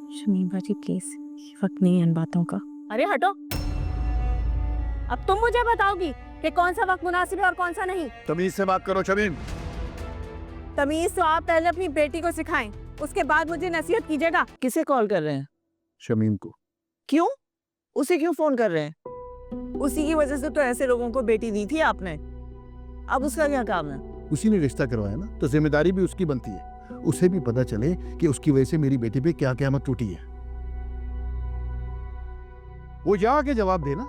शमीम बाजी प्लीज, ये वक्त नहीं है इन बातों का। अरे हटो, अब तुम मुझे बताओगी कि कौन सा वक्त मुनासिब है और कौन सा नहीं। तमीज से बात करो शमीम। तमीज तो आप पहले अपनी बेटी को सिखाएं, उसके बाद मुझे नसीहत कीजिएगा। किसे कॉल कर रहे हैं? शमीम को। क्यों? उसे क्यों फोन कर रहे हैं? उसी की वजह से तो ऐसे लोगों को बेटी दी थी आपने। अब उसका क्या काम है? उसी ने रिश्ता करवाया ना, तो जिम्मेदारी भी उसकी बनती है। उसे भी पता चले कि उसकी वजह से मेरी बेटी पे क्या क़यामत टूटी है। वो जाके जवाब देना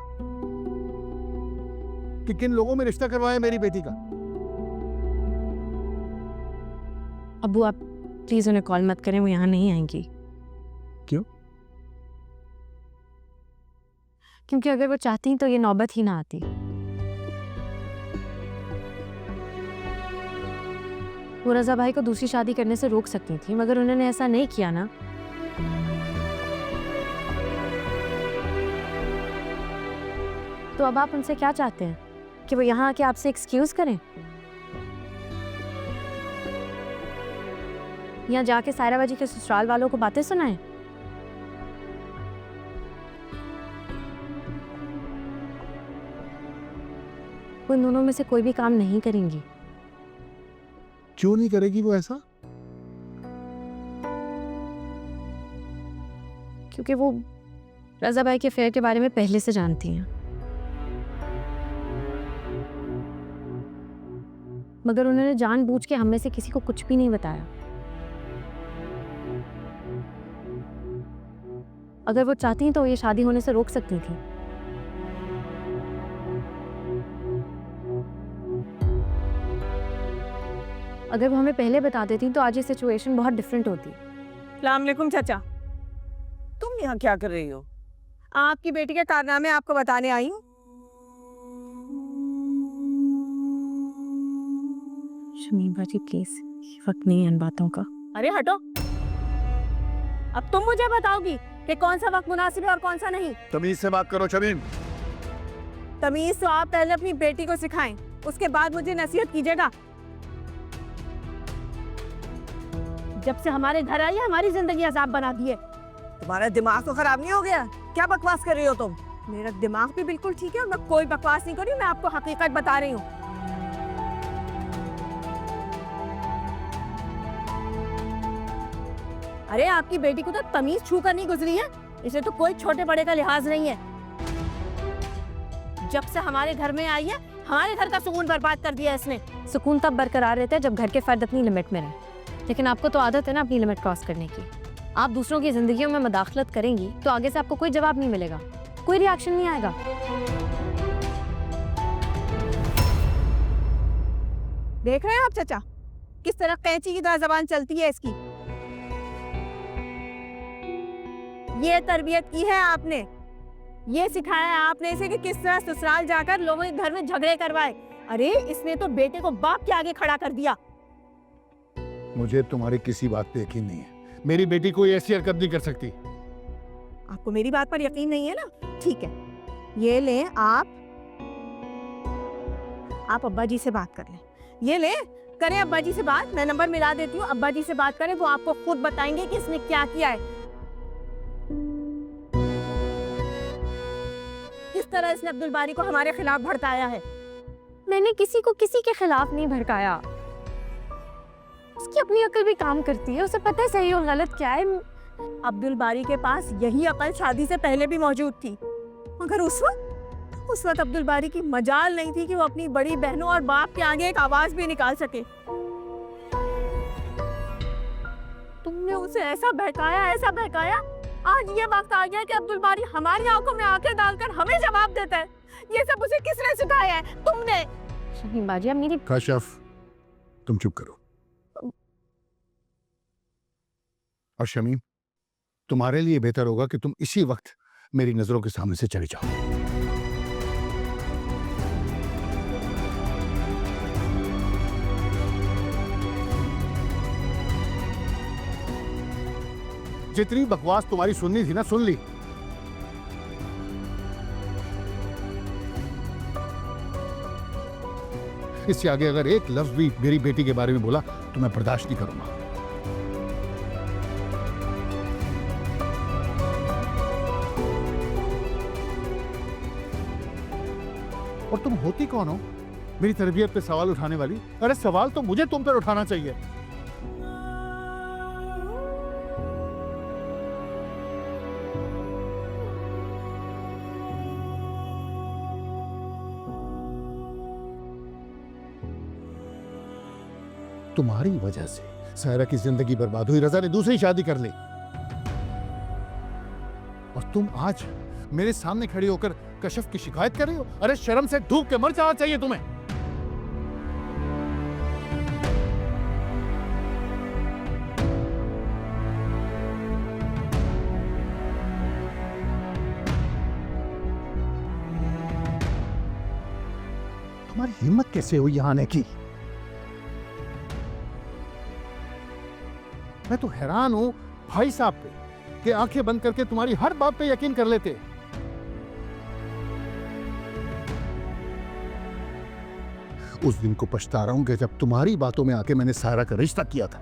कि किन लोगों में रिश्ता करवाया मेरी बेटी का। अब्बू आप प्लीज उन्हें कॉल मत करें, वो यहाँ नहीं आएंगी। क्यों? क्योंकि अगर वो चाहती तो ये नौबत ही ना आती। वो रजा भाई को दूसरी शादी करने से रोक सकती थी, मगर उन्होंने ऐसा नहीं किया ना। तो अब आप उनसे क्या चाहते हैं कि वो यहाँ आके आपसे एक्सक्यूज करें, या जाके सायरा बाजी के ससुराल वालों को बातें सुनाएं? वो इन दोनों में से कोई भी काम नहीं करेंगी। क्यों नहीं करेगी वो ऐसा? क्योंकि वो रजा भाई के अफेयर के बारे में पहले से जानती हैं, मगर उन्होंने जानबूझ के हम में से किसी को कुछ भी नहीं बताया। अगर वो चाहती तो ये शादी होने से रोक सकती थी। अगर वो हमें पहले बता देती तो आज ये सिचुएशन बहुत डिफरेंट होती। अस्सलाम वालेकुम चाचा। तुम यहाँ क्या कर रही हो? आपकी बेटी के कारनामे आपको बताने आई हूँ। शमीम बाजी प्लीज, ये वक्त नहीं है इन बातों का। अरे हटो, अब तुम मुझे बताओगी कि कौन सा वक्त मुनासिब है और कौन सा नहीं। तमीज से बात करो शमीम। तमीज तो आप पहले अपनी बेटी को सिखाएं, उसके बाद मुझे नसीहत कीजिएगा। जब से हमारे घर आई है, हमारी जिंदगी अजाब बना दी है। तुम्हारा दिमाग तो खराब नहीं हो गया? क्या बकवास कर रही हो तुम? मेरा दिमाग भी बिल्कुल ठीक है और मैं कोई बकवास नहीं कर रही हूँ, मैं आपको हकीकत बता रही हूँ। अरे आपकी बेटी को तो तमीज छू कर नहीं गुजरी है, इसे तो कोई छोटे बड़े का लिहाज नहीं है। जब से हमारे घर में आई है, हमारे घर का सुकून बर्बाद कर दिया इसने। सुकून तब बरकरार रहता है जब घर के फर्द अपनी लिमिट में रहें, लेकिन आपको तो आदत है ना अपनी लिमिट क्रॉस करने की। आप दूसरों की जिंदगियों में मदाखलत करेंगी तो आगे से आपको कोई जवाब नहीं मिलेगा, कोई रिएक्शन नहीं आएगा। देख रहे हैं आप चाचा, किस तरह कैंची की तरह जबान चलती है इसकी। ये तरबियत की है आपने, ये सिखाया है आपने इसे कि किस तरह ससुराल जाकर लोगों के घर में झगड़े करवाए। अरे इसने तो बेटे को बाप के आगे खड़ा कर दिया। मुझे तुम्हारी किसी बात पे यकीन नहीं है। मेरी बेटी कोई ऐसी हरकत नहीं कर सकती। आपको मेरी बात पर यकीन नहीं है ना? ठीक है, ये लें आप अब्बा जी से बात कर लें। ये ले, करें अब्बा जी से बात। मैं नंबर मिला देती हूँ, अब्बा जी से बात करें, वो आपको खुद बताएंगे कि इसने क्या किया है, किस तरह इसने अब्दुल बारी को हमारे खिलाफ भड़काया है। मैंने किसी को किसी के खिलाफ नहीं भड़काया। उसकी अपनी अकल भी काम करती है, उसे पता है सही और गलत क्या है। अब्दुल बारी के पास यही अकल शादी से पहले भी मौजूद थी, मगर उस वक्त अब्दुल बारी की मजाल नहीं थी कि वो अपनी बड़ी बहनों और बाप के आगे एक आवाज भी निकाल सके। तुमने उसे ऐसा बहकाया, आज ये वक्त आ गया कि अब्दुल बारी हमारी आंखों में आंखें डालकर हमें जवाब देता है। ये सब उसे किसने सिखाया है? तुमने। शमीम बाजी अब मेरी काशफ, तुम चुप करो। और शमीम, तुम्हारे लिए बेहतर होगा कि तुम इसी वक्त मेरी नजरों के सामने से चले जाओ। जितनी बकवास तुम्हारी सुननी थी ना, सुन ली। इससे आगे अगर एक लफ्ज भी मेरी बेटी के बारे में बोला तो मैं बर्दाश्त नहीं करूंगा। और तुम होती कौन हो मेरी तरबियत पे सवाल उठाने वाली? अरे सवाल तो मुझे तुम पर उठाना चाहिए। तुम्हारी वजह से सायरा की जिंदगी बर्बाद हुई, रजा ने दूसरी शादी कर ली, और तुम आज मेरे सामने खड़ी होकर कशफ की शिकायत कर रही हो? अरे शर्म से धूप के मर जाना चाहिए तुम्हें। तुम्हारी हिम्मत कैसे हुई यहां आने की? मैं तो हैरान हूं भाई साहब पे कि आंखें बंद करके तुम्हारी हर बात पे यकीन कर लेते। उस दिन को पछता रहा हूं कि जब तुम्हारी बातों में आके मैंने सायरा का रिश्ता किया था।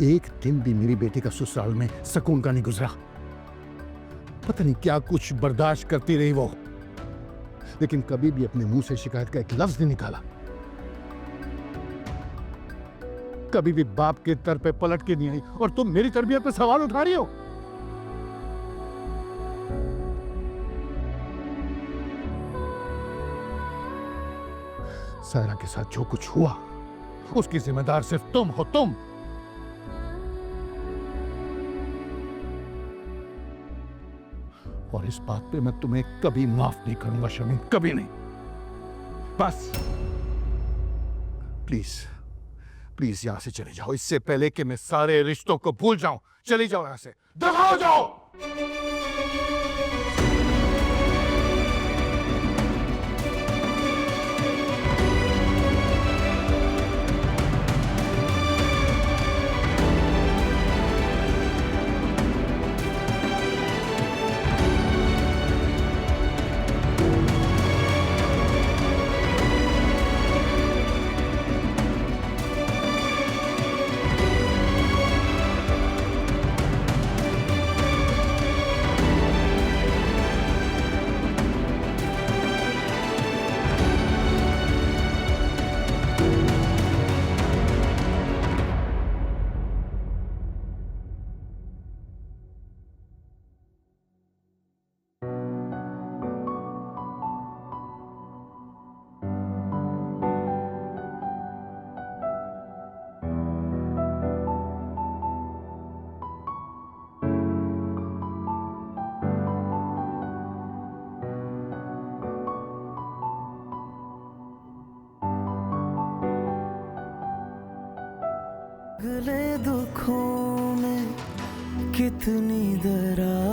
एक दिन भी मेरी बेटी का ससुराल में सुकून का नहीं गुजरा। पता नहीं क्या कुछ बर्दाश्त करती रही वो, लेकिन कभी भी अपने मुंह से शिकायत का एक लफ्ज नहीं निकाला। कभी भी बाप के दर पे पलट के नहीं आई, और तुम मेरी तरबियत पे सवाल उठा रही हो। सायरा के साथ जो कुछ हुआ उसकी जिम्मेदार सिर्फ तुम हो, तुम। और इस बात पे मैं तुम्हें कभी माफ नहीं करूंगा शमीम, कभी नहीं। बस प्लीज प्लीज यहां से चले जाओ, इससे पहले कि मैं सारे रिश्तों को भूल जाऊं। चली जाओ यहां से, दफा हो जाओ। अगले दुखों में कितनी दरार